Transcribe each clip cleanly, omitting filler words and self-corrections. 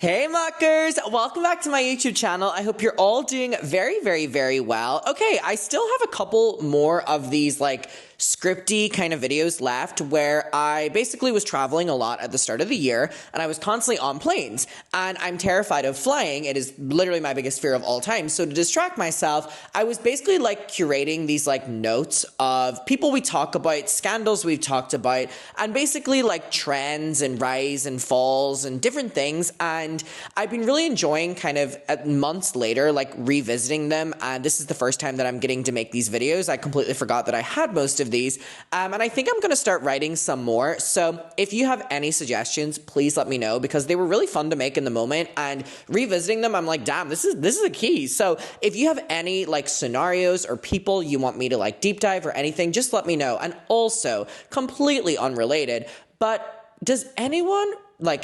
Hey muckers, welcome back to my YouTube channel. I hope you're all doing very, very, very well. Okay, I still have a couple more of these scripty kind of videos left where I basically was traveling a lot at the start of the year and I was constantly on planes and I'm terrified of flying. It is literally my biggest fear of all time. So to distract myself, I was basically curating these notes of people we talk about, scandals we've talked about, and basically trends and rise and falls and different things. And I've been really enjoying kind of months later, revisiting them. And this is the first time that I'm getting to make these videos. I completely forgot that I had most of these. And I think I'm going to start writing some more. So if you have any suggestions, please let me know because they were really fun to make in the moment. And revisiting them, I'm like, damn, this is a key. So if you have any scenarios or people you want me to deep dive or anything, just let me know. And also, completely unrelated, but does anyone...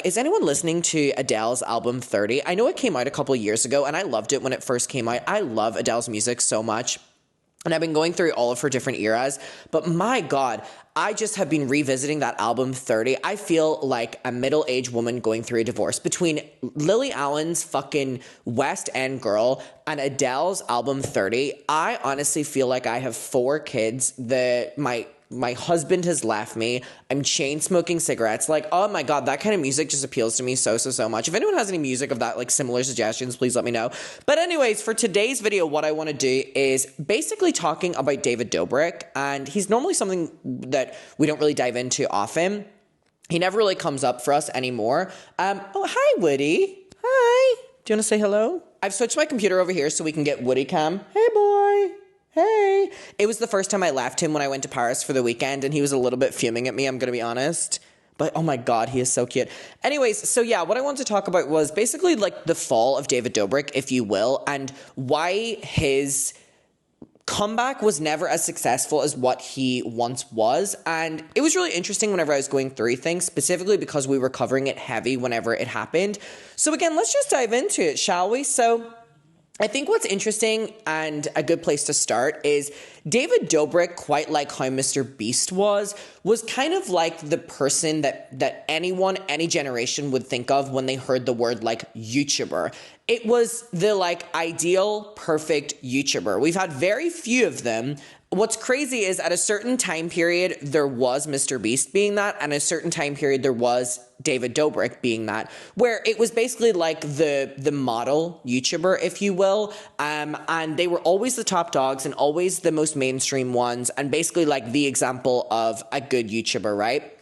is anyone listening to Adele's album 30? I know it came out a couple years ago, and I loved it when it first came out. I love Adele's music so much, and I've been going through all of her different eras, but my God, I just have been revisiting that album 30. I feel like a middle-aged woman going through a divorce between Lily Allen's fucking West End Girl and Adele's album 30. I honestly feel like I have 4 kids that my husband has left me. I'm chain smoking cigarettes. Oh my God, that kind of music just appeals to me so much. If anyone has any music of that, similar suggestions, please let me know. But anyways, for today's video, what I want to do is basically talking about David Dobrik. And he's normally something that we don't really dive into often. He never really comes up for us anymore. Oh, hi, Woody. Hi. Do you want to say hello? I've switched my computer over here so we can get Woody cam. Hey, boy. Hey. It was the first time I left him when I went to Paris for the weekend, and he was a little bit fuming at me, I'm going to be honest. But oh my God, he is so cute. Anyways, so yeah, what I wanted to talk about was basically the fall of David Dobrik, if you will, and why his comeback was never as successful as what he once was. And it was really interesting whenever I was going through things, specifically because we were covering it heavy whenever it happened. So again, let's just dive into it, shall we? So I think what's interesting and a good place to start is David Dobrik, quite like how Mr. Beast was kind of the person that anyone, any generation would think of when they heard the word YouTuber. It was the ideal, perfect YouTuber. We've had very few of them. What's crazy is at a certain time period, there was Mr. Beast being that, and a certain time period, there was David Dobrik being that, where it was basically the model YouTuber, if you will, and they were always the top dogs and always the most mainstream ones, and basically the example of a good YouTuber, right?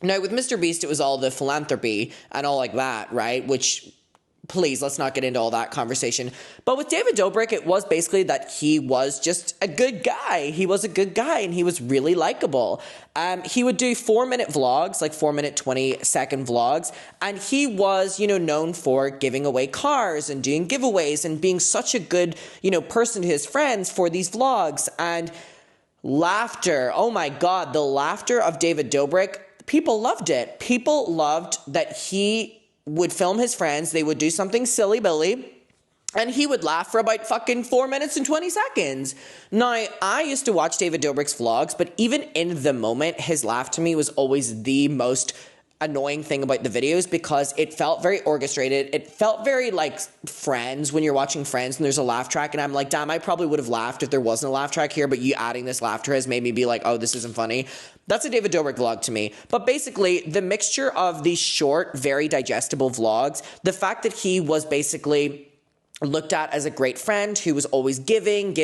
Now, with Mr. Beast, it was all the philanthropy and all that, right? Which... please, let's not get into all that conversation. But with David Dobrik, it was basically that he was just a good guy. He was a good guy and he was really likable. He would do 4-minute vlogs, 4-minute, 20-second vlogs. And he was, known for giving away cars and doing giveaways and being such a good, person to his friends for these vlogs. And laughter, oh my God, the laughter of David Dobrik, people loved it. People loved that he would film his friends, they would do something silly Billy, and he would laugh for about fucking 4 minutes and 20 seconds. Now, I used to watch David Dobrik's vlogs, but even in the moment, his laugh to me was always the most annoying thing about the videos because it felt very orchestrated. It felt very Friends, when you're watching Friends and there's a laugh track, and I'm like, damn, I probably would have laughed if there wasn't a laugh track here, but you adding this laughter has made me be like, oh, this isn't funny. That's a David Dobrik vlog to me. But basically, the mixture of these short, very digestible vlogs, the fact that he was basically looked at as a great friend who was always giving,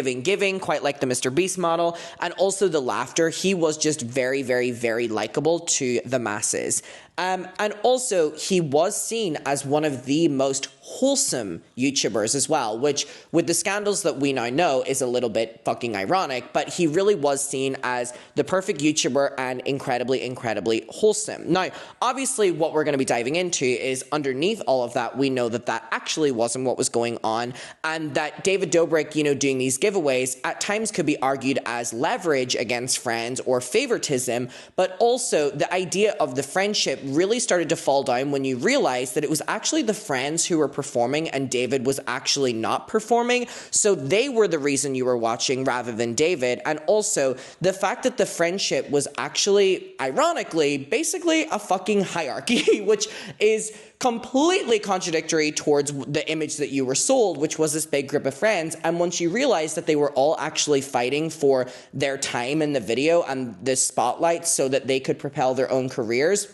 quite like the Mr. Beast model, and also the laughter, he was just very, very, very likable to the masses. And also, he was seen as one of the most wholesome YouTubers as well, which with the scandals that we now know is a little bit fucking ironic, but he really was seen as the perfect YouTuber and incredibly, incredibly wholesome. Now, obviously, what we're going to be diving into is underneath all of that, we know that that actually wasn't what was going on, and that David Dobrik, doing these giveaways at times could be argued as leverage against friends or favoritism, but also the idea of the friendship really started to fall down when you realized that it was actually the friends who were performing and David was actually not performing. So they were the reason you were watching rather than David. And also the fact that the friendship was actually, ironically, basically a fucking hierarchy, which is completely contradictory towards the image that you were sold, which was this big group of friends. And once you realized that they were all actually fighting for their time in the video and the spotlight so that they could propel their own careers,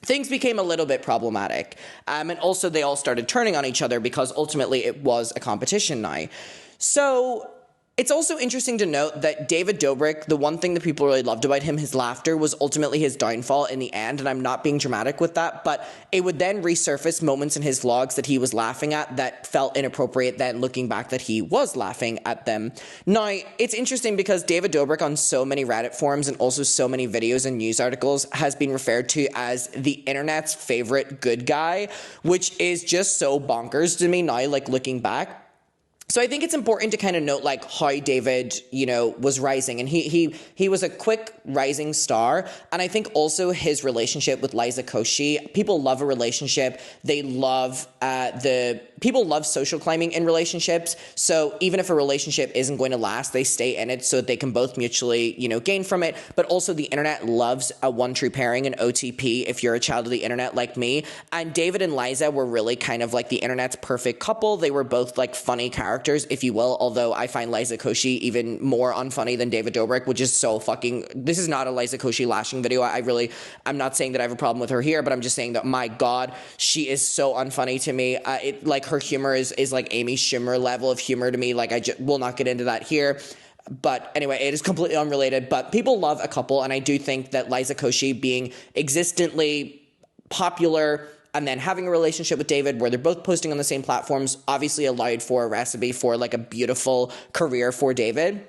things became a little bit problematic. And also they all started turning on each other because ultimately it was a competition now. So it's also interesting to note that David Dobrik, the one thing that people really loved about him, his laughter, was ultimately his downfall in the end, and I'm not being dramatic with that, but it would then resurface moments in his vlogs that he was laughing at that felt inappropriate then looking back that he was laughing at them. Now, it's interesting because David Dobrik on so many Reddit forums and also so many videos and news articles has been referred to as the internet's favorite good guy, which is just so bonkers to me now, like looking back. So I think it's important to kind of note like how David, was rising, and he was a quick rising star. And I think also his relationship with Liza Koshy, people love a relationship. They love people love social climbing in relationships. So even if a relationship isn't going to last, they stay in it so that they can both mutually, gain from it. But also the internet loves a one true pairing, an OTP, if you're a child of the internet like me. And David and Liza were really kind of like the internet's perfect couple. They were both like funny characters, if you will, although I find Liza Koshy even more unfunny than David Dobrik, which is so fucking, this is not a Liza Koshy lashing video. I'm not saying that I have a problem with her here, but I'm just saying that, my God, she is so unfunny to me. Her humor is like Amy Schumer level of humor to me. Like, I will not get into that here. But anyway, it is completely unrelated, but people love a couple. And I do think that Liza Koshy being existently popular and then having a relationship with David where they're both posting on the same platforms obviously allowed for a recipe for like a beautiful career for David.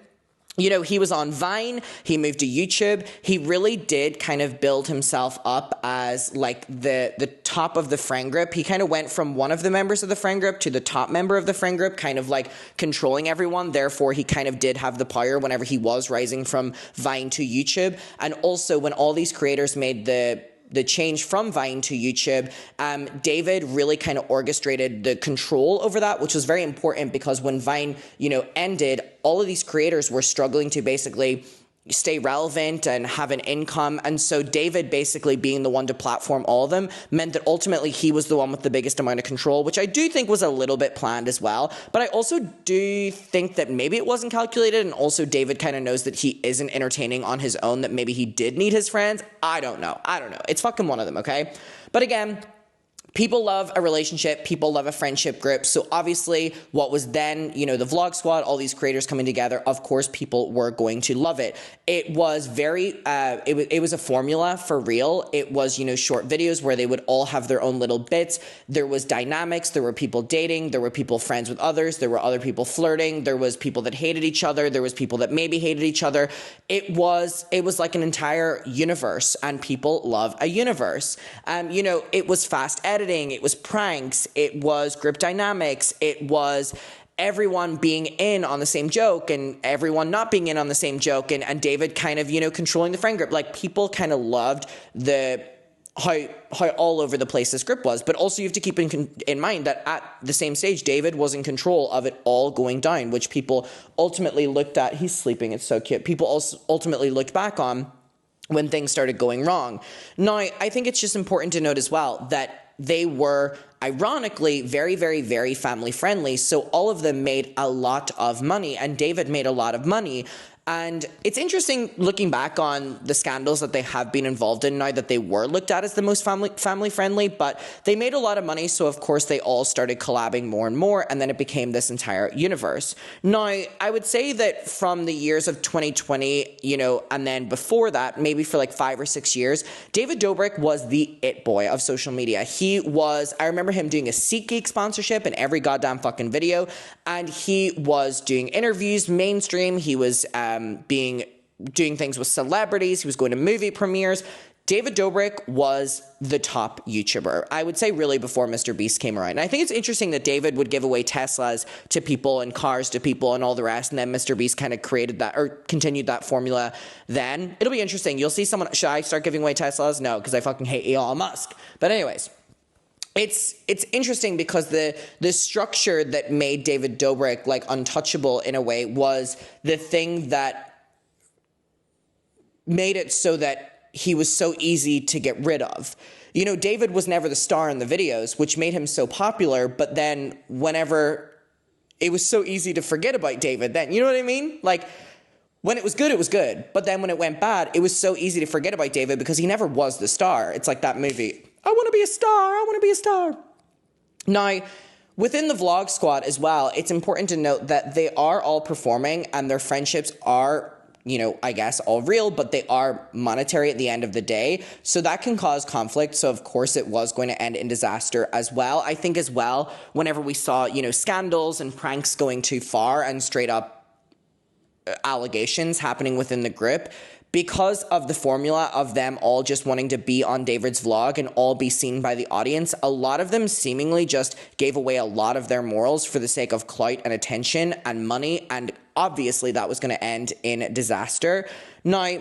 He was on Vine, he moved to YouTube, he really did kind of build himself up as like the top of the friend group. He kind of went from one of the members of the friend group to the top member of the friend group, kind of like controlling everyone. Therefore, he kind of did have the power whenever he was rising from Vine to YouTube. And also when all these creators made the change from Vine to YouTube, David really kind of orchestrated the control over that, which was very important because when Vine, ended, all of these creators were struggling to basically stay relevant and have an income. And so David basically being the one to platform all of them meant that ultimately he was the one with the biggest amount of control, which I do think was a little bit planned as well. But I also do think that maybe it wasn't calculated, and also David kind of knows that he isn't entertaining on his own, that maybe he did need his friends. I don't know. It's fucking one of them, okay? But again, people love a relationship, people love a friendship group. So obviously what was then, the vlog squad, all these creators coming together, of course people were going to love it. It was very, it was a formula for real. It was, short videos where they would all have their own little bits. There was dynamics, there were people dating, there were people friends with others, there were other people flirting, there was people that hated each other, there was people that maybe hated each other. It was like an entire universe, and people love a universe. It was fast editing, it was pranks, it was group dynamics, it was everyone being in on the same joke and everyone not being in on the same joke, and David kind of, controlling the friend group. Like, people kind of loved how all over the place this group was. But also you have to keep in mind that at the same stage, David was in control of it all going down, which people ultimately looked at. He's sleeping, it's so cute. People also ultimately looked back on when things started going wrong. Now, I think it's just important to note as well that they were ironically very, very, very family friendly. So all of them made a lot of money, and David made a lot of money. And it's interesting looking back on the scandals that they have been involved in now that they were looked at as the most family friendly, but they made a lot of money. So of course they all started collabing more and more, and then it became this entire universe. Now, I would say that from the years of 2020, and then before that, maybe for like 5 or 6 years, David Dobrik was the it boy of social media. I remember him doing a SeatGeek sponsorship in every goddamn fucking video, and he was doing interviews mainstream. He was doing things with celebrities. He was going to movie premieres. David Dobrik was the top YouTuber, I would say, really before Mr. Beast came around. And I think it's interesting that David would give away Teslas to people and cars to people and all the rest, and then Mr. Beast kind of created that or continued that formula then. It'll be interesting. You'll see someone, should I start giving away Teslas? No, because I fucking hate Elon Musk. But anyways, it's interesting because the structure that made David Dobrik like untouchable in a way was the thing that made it so that he was so easy to get rid of. You know, David was never the star in the videos, which made him so popular, but then whenever it was so easy to forget about David then, you know what I mean? Like, when it was good, but then when it went bad, it was so easy to forget about David because he never was the star. It's like that movie, I want to be a star. Now, within the Vlog Squad as well, it's important to note that they are all performing and their friendships are, you know, I guess all real, but they are monetary at the end of the day. So that can cause conflict. So of course it was going to end in disaster as well. I think as well, whenever we saw, you know, scandals and pranks going too far and straight up allegations happening within the group, because of the formula of them all just wanting to be on David's vlog and all be seen by the audience, a lot of them seemingly just gave away a lot of their morals for the sake of clout and attention and money, and obviously that was going to end in disaster. Now,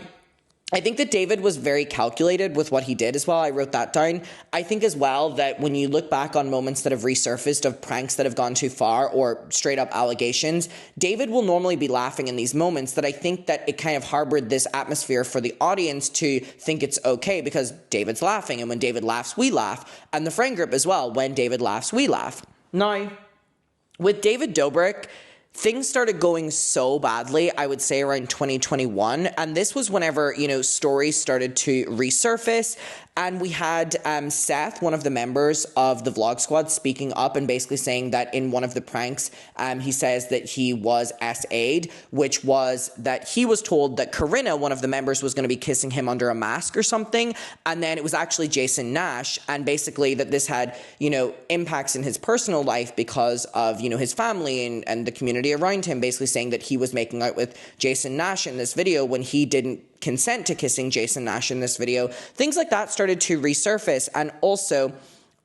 I think that David was very calculated with what he did as well. I wrote that down. I think as well that when you look back on moments that have resurfaced of pranks that have gone too far or straight up allegations, David will normally be laughing in these moments, that I think that it kind of harbored this atmosphere for the audience to think it's okay because David's laughing, and when David laughs, we laugh. And the friend group as well, when David laughs, we laugh. Now, with David Dobrik, things started going so badly, I would say around 2021, and this was whenever, you know, stories started to resurface, and we had Seth, one of the members of the Vlog Squad, speaking up and basically saying that in one of the pranks, he says that he was SA'd, which was that he was told that Corinna, one of the members, was going to be kissing him under a mask or something, and then it was actually Jason Nash, and basically that this had, you know, impacts in his personal life because of, you know, his family and the community around him, basically saying that he was making out with Jason Nash in this video when he didn't consent to kissing Jason Nash in this video. Things like that started to resurface, and also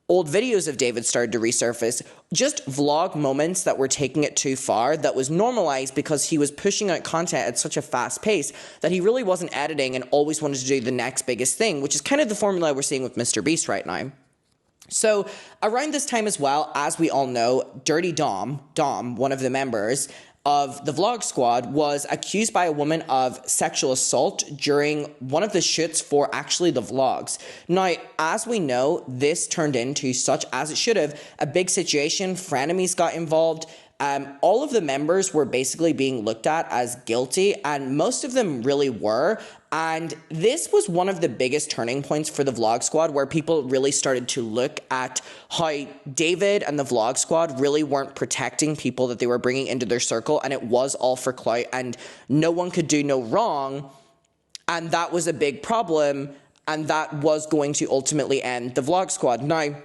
old videos of David started to resurface. Just vlog moments that were taking it too far, that was normalized because he was pushing out content at such a fast pace that he really wasn't editing and always wanted to do the next biggest thing, which is kind of the formula we're seeing with Mr. Beast right now. So around this time as well, as we all know, Dirty Dom, one of the members of the Vlog Squad, was accused by a woman of sexual assault during one of the shoots for actually the vlogs. Now, as we know, this turned into, such as it should have, a big situation. Frenemies got involved. All of the members were basically being looked at as guilty, and most of them really were. And this was one of the biggest turning points for the Vlog Squad, where people really started to look at how David and the Vlog Squad really weren't protecting people that they were bringing into their circle, and it was all for clout, and no one could do no wrong, and that was a big problem, and that was going to ultimately end the Vlog Squad. Now,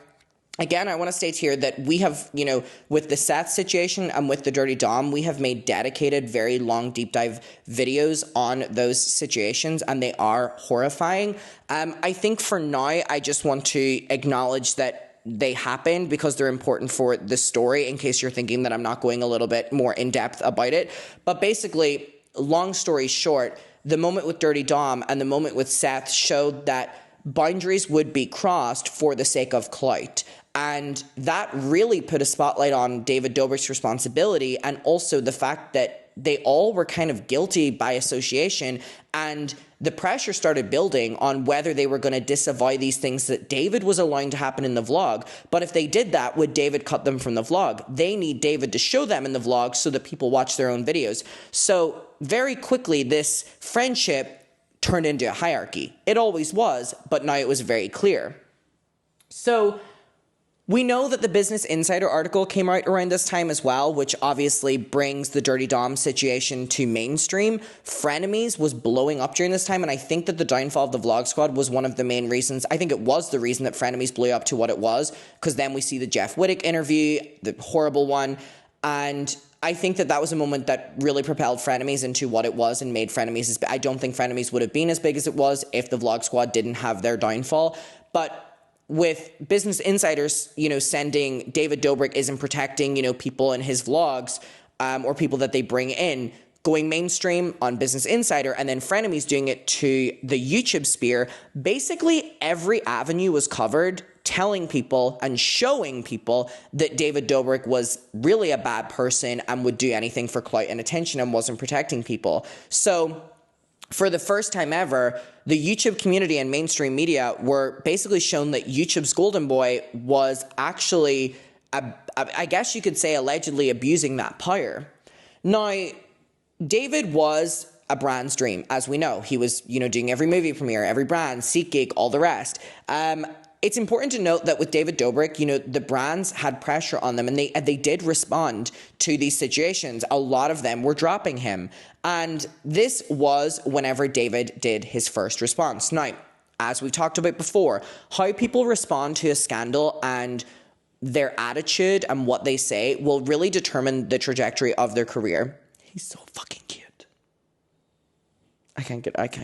again, I want to state here that we have, you know, with the Seth situation and with the Dirty Dom, we have made dedicated, very long deep dive videos on those situations, and they are horrifying. I think for now, I just want to acknowledge that they happened because they're important for the story, in case you're thinking that I'm not going a little bit more in depth about it. But basically, long story short, the moment with Dirty Dom and the moment with Seth showed that boundaries would be crossed for the sake of clout. And that really put a spotlight on David Dobrik's responsibility, and also the fact that they all were kind of guilty by association, and the pressure started building on whether they were going to disavow these things that David was allowing to happen in the vlog. But if they did that, would David cut them from the vlog? They need David to show them in the vlog so that people watch their own videos. So very quickly, this friendship turned into a hierarchy. It always was, but now it was very clear. So we know that the Business Insider article came out around this time as well, which obviously brings the Dirty Dom situation to mainstream. Frenemies was blowing up during this time, and I think that the downfall of the Vlog Squad was one of the main reasons. I think it was the reason that Frenemies blew up to what it was, because then we see the Jeff Wittek interview, the horrible one, and I think that was a moment that really propelled Frenemies into what it was and made Frenemies I don't think Frenemies would have been as big as it was if the Vlog Squad didn't have their downfall. But with Business Insiders, sending David Dobrik isn't protecting, people in his vlogs or people that they bring in, going mainstream on Business Insider, and then Frenemies doing it to the YouTube sphere, basically every avenue was covered, telling people and showing people that David Dobrik was really a bad person and would do anything for clout and attention and wasn't protecting people. So for the first time ever, the YouTube community and mainstream media were basically shown that YouTube's golden boy was actually, I guess you could say, allegedly abusing that power. Now, David was a brand's dream, as we know. He was, doing every movie premiere, every brand, SeatGeek, all the rest. It's important to note that with David Dobrik, the brands had pressure on them and they did respond to these situations. A lot of them were dropping him. And this was whenever David did his first response. Now, as we've talked about before, how people respond to a scandal and their attitude and what they say will really determine the trajectory of their career. He's so fucking cute. I can't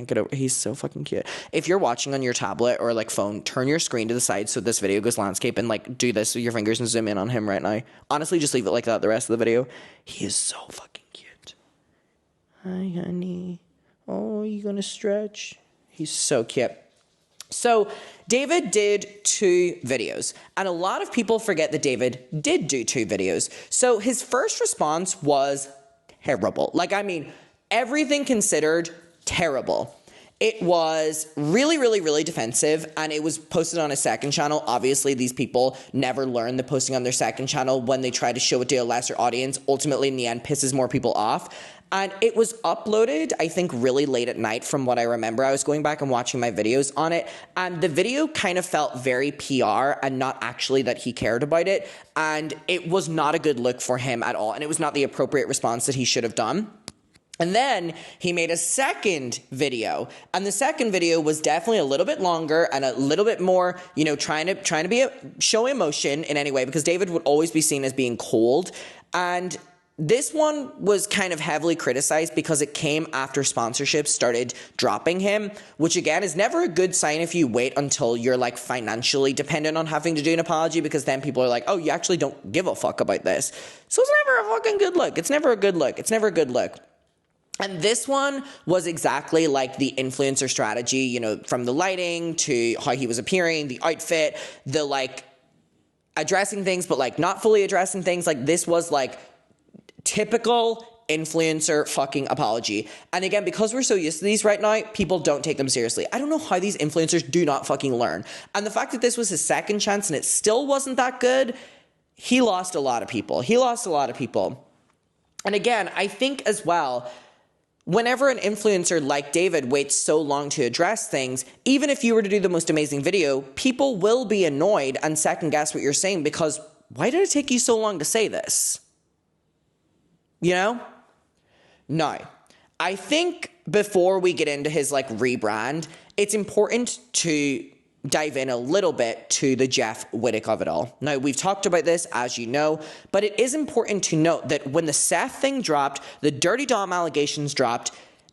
get over. He's so fucking cute. If you're watching on your tablet or phone, turn your screen to the side so this video goes landscape and do this with your fingers and zoom in on him right now. Honestly, just leave it like that the rest of the video. He is so fucking cute. Hi, honey. Oh, you gonna stretch? He's so cute. So David did 2 videos, and a lot of people forget that David did do 2 videos. So his first response was terrible. Everything considered, terrible. It was really, really, really defensive, and it was posted on a second channel. Obviously, these people never learn that posting on their second channel when they try to show it to a lesser audience, ultimately in the end pisses more people off. And it was uploaded, I think, really late at night from what I remember. I was going back and watching my videos on it, and the video kind of felt very PR and not actually that he cared about it. And it was not a good look for him at all, and it was not the appropriate response that he should have done. And then he made a second video, and the second video was definitely a little bit longer and a little bit more, trying to show emotion in any way, because David would always be seen as being cold. And this one was kind of heavily criticized because it came after sponsorships started dropping him, which again is never a good sign if you wait until you're financially dependent on having to do an apology, because then people are like, oh, you actually don't give a fuck about this. So it's never a fucking good look. It's never a good look. It's never a good look. And this one was exactly like the influencer strategy, from the lighting to how he was appearing, the outfit, the addressing things, but not fully addressing things. This was typical influencer fucking apology. And again, because we're so used to these right now, people don't take them seriously. I don't know how these influencers do not fucking learn. And the fact that this was his second chance and it still wasn't that good, he lost a lot of people. And again, I think as well, whenever an influencer like David waits so long to address things, even if you were to do the most amazing video, people will be annoyed and second guess what you're saying because why did it take you so long to say this? No, I think before we get into his rebrand, it's important to dive in a little bit to the Jeff Wittek of it all. Now, we've talked about this, as you know, but it is important to note that when the Seth thing dropped, the Dirty Dom allegations dropped,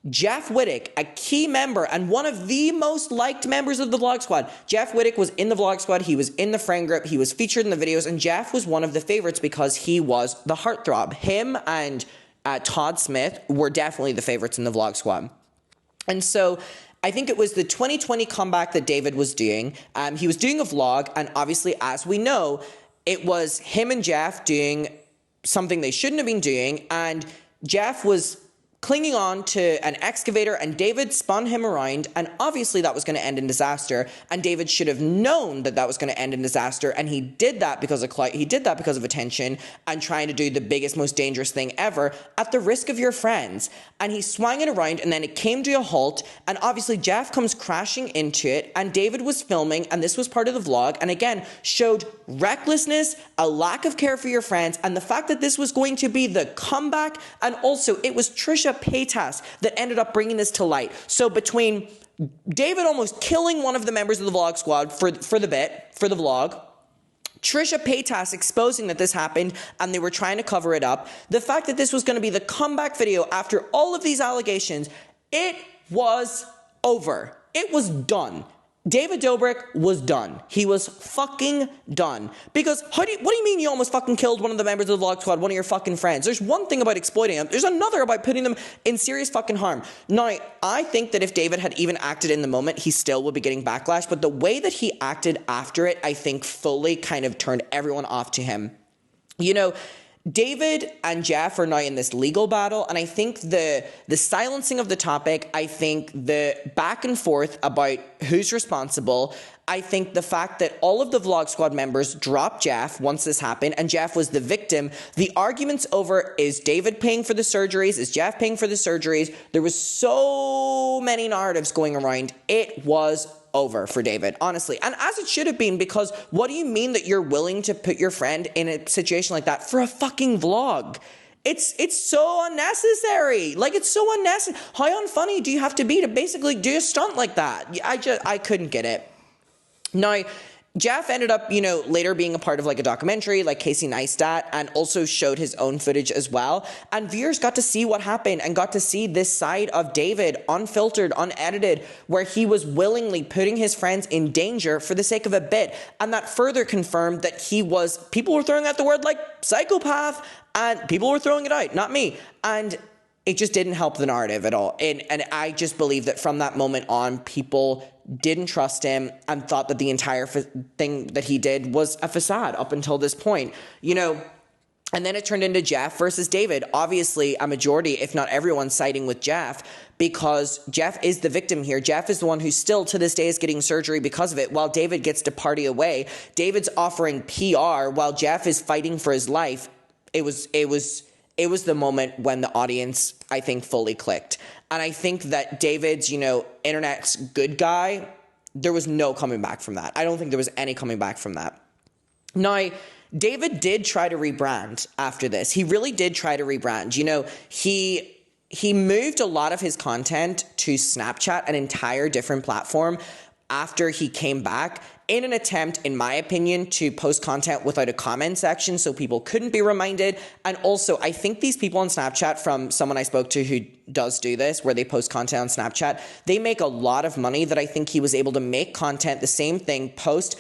Jeff Wittek, a key member and one of the most liked members of the Vlog Squad. Jeff Wittek was in the Vlog Squad, he was in the friend group, he was featured in the videos, and Jeff was one of the favorites because he was the heartthrob. Him and Todd Smith were definitely the favorites in the Vlog Squad. And so I think it was the 2020 comeback that David was doing. He was doing a vlog, and obviously, as we know, it was him and Jeff doing something they shouldn't have been doing, and Jeff was clinging on to an excavator, and David spun him around, and obviously that was going to end in disaster, and David should have known that that was going to end in disaster, and he did that because of clout, he did that because of attention, and trying to do the biggest, most dangerous thing ever at the risk of your friends, and he swung it around, and then it came to a halt, and obviously Jeff comes crashing into it, and David was filming, and this was part of the vlog, and again, showed recklessness, a lack of care for your friends, and the fact that this was going to be the comeback, and also it was Trisha Paytas that ended up bringing this to light. So between David almost killing one of the members of the Vlog Squad for the vlog, Trisha Paytas exposing that this happened and they were trying to cover it up. The fact that this was going to be the comeback video after all of these allegations, it was over. It was done. David Dobrik was done. He was fucking done. Because what do you mean you almost fucking killed one of the members of the Vlog Squad, one of your fucking friends? There's one thing about exploiting them. There's another about putting them in serious fucking harm. Now, I think that if David had even acted in the moment, he still would be getting backlash. But the way that he acted after it, I think fully kind of turned everyone off to him. You know, David and Jeff are now in this legal battle, and I think the silencing of the topic, I think the back and forth about who's responsible, I think the fact that all of the Vlog Squad members dropped Jeff once this happened, and Jeff was the victim, the arguments over, is David paying for the surgeries, is Jeff paying for the surgeries, there was so many narratives going around, it was over for David, honestly. And as it should have been, because what do you mean that you're willing to put your friend in a situation like that for a fucking vlog? It's so unnecessary. Like, it's so unnecessary. How unfunny do you have to be to basically do a stunt like that? I couldn't get it. Now, Jeff ended up, you know, later being a part of like a documentary like Casey Neistat, and also showed his own footage as well. And viewers got to see what happened and got to see this side of David, unfiltered, unedited, where he was willingly putting his friends in danger for the sake of a bit. And that further confirmed that people were throwing out the word like psychopath, and people were throwing it out, not me. And it just didn't help the narrative at all. And I just believe that from that moment on, people didn't trust him and thought that the entire thing that he did was a facade up until this point, you know. And then it turned into Jeff versus David. Obviously, a majority, if not everyone, siding with Jeff, because Jeff is the victim here. Jeff is the one who still to this day is getting surgery because of it, while David gets to party away. David's offering PR while Jeff is fighting for his life. It was the moment when the audience, I think, fully clicked. And I think that David's, you know, internet's good guy, there was no coming back from that. I don't think there was any coming back from that. Now, David did try to rebrand after this. He really did try to rebrand. You know, he moved a lot of his content to Snapchat, an entire different platform, after he came back, in an attempt, in my opinion, to post content without a comment section so people couldn't be reminded. And also, I think these people on Snapchat, from someone I spoke to who does do this, where they post content on Snapchat, they make a lot of money that I think he was able to make content, the same thing, post.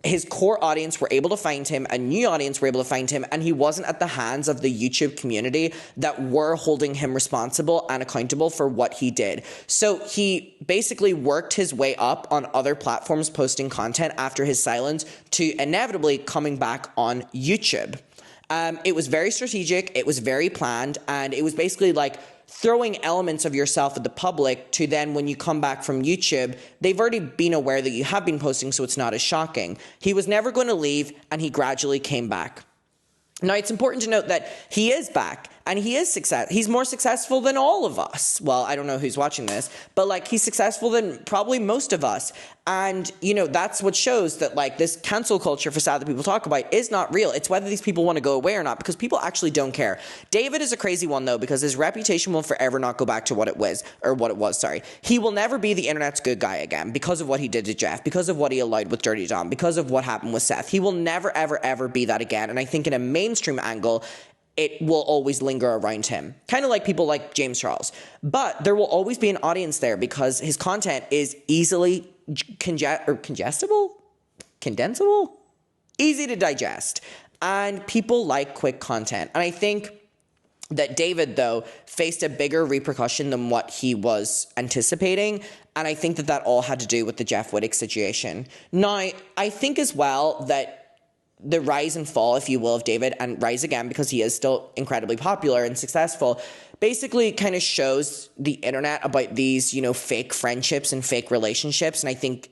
His core audience were able to find him, a new audience were able to find him, and he wasn't at the hands of the YouTube community that were holding him responsible and accountable for what he did. So he basically worked his way up on other platforms posting content after his silence to inevitably coming back on YouTube. It was very strategic, it was very planned, and it was basically like throwing elements of yourself at the public to then, when you come back from YouTube, they've already been aware that you have been posting, so it's not as shocking. He was never going to leave, and he gradually came back. Now, it's important to note that he is back, and he is he's more successful than all of us. Well, I don't know who's watching this, but like, he's successful than probably most of us. And, you know, that's what shows that like this cancel culture facade that people talk about is not real. It's whether these people want to go away or not, because people actually don't care. David is a crazy one though, because his reputation will forever not go back to what it was. He will never be the internet's good guy again because of what he did to Jeff, because of what he allowed with Dirty Dom, because of what happened with Seth. He will never, ever, ever be that again. And I think in a mainstream angle, it will always linger around him. Kind of like people like James Charles. But there will always be an audience there because his content is easily condensable? Easy to digest. And people like quick content. And I think that David, though, faced a bigger repercussion than what he was anticipating. And I think that that all had to do with the Jeff Wittek situation. Now, I think as well that the rise and fall, if you will, of David, and rise again because he is still incredibly popular and successful, basically kind of shows the internet about these, you know, fake friendships and fake relationships. And I think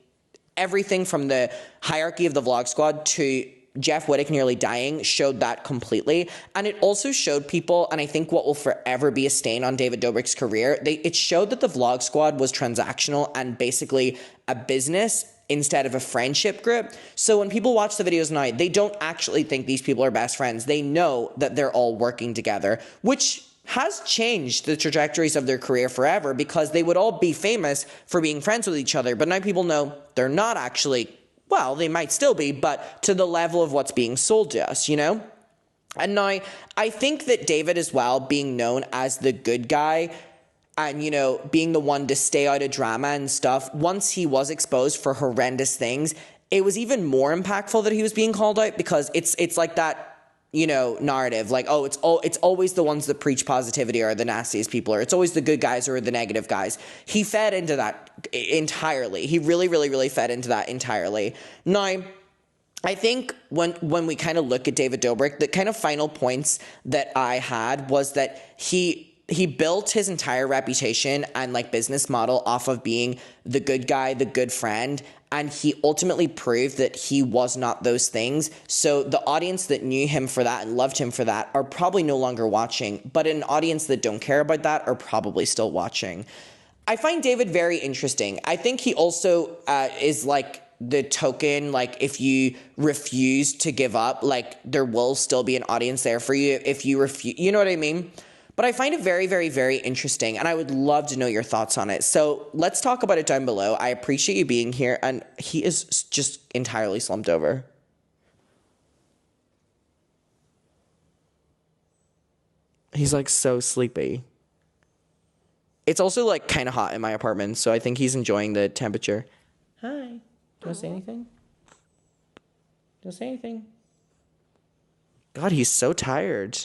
everything from the hierarchy of the Vlog Squad to Jeff Wittek nearly dying showed that completely. And it also showed people, and I think what will forever be a stain on David Dobrik's career, it showed that the Vlog Squad was transactional and basically a business instead of a friendship group. So when people watch the videos now, they don't actually think these people are best friends. They know that they're all working together, which has changed the trajectories of their career forever, because they would all be famous for being friends with each other. But now people know they're not actually well, they might still be, but to the level of what's being sold to us, you know? And now, I think that David as well, being known as the good guy and, you know, being the one to stay out of drama and stuff, once he was exposed for horrendous things, it was even more impactful that he was being called out, because it's like that, you know, narrative, like, oh, it's always the ones that preach positivity are the nastiest people, or it's always the good guys or the negative guys. He fed into that entirely. He really, really, really fed into that entirely. Now, I think when we kind of look at David Dobrik, the kind of final points that I had was that he built his entire reputation and like business model off of being the good guy, the good friend, and he ultimately proved that he was not those things. So the audience that knew him for that and loved him for that are probably no longer watching, but an audience that don't care about that are probably still watching. I find David very interesting. I think he also is like the token, like if you refuse to give up, like there will still be an audience there for you if you refuse, you know what I mean? But I find it very, very, very interesting, and I would love to know your thoughts on it. So let's talk about it down below. I appreciate you being here, and he is just entirely slumped over. He's like so sleepy. It's also like kind of hot in my apartment, so I think he's enjoying the temperature. Hi. Don't say anything. Don't say anything. God, he's so tired.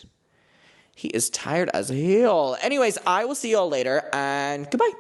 He is tired as hell. Anyways, I will see you all later, and goodbye.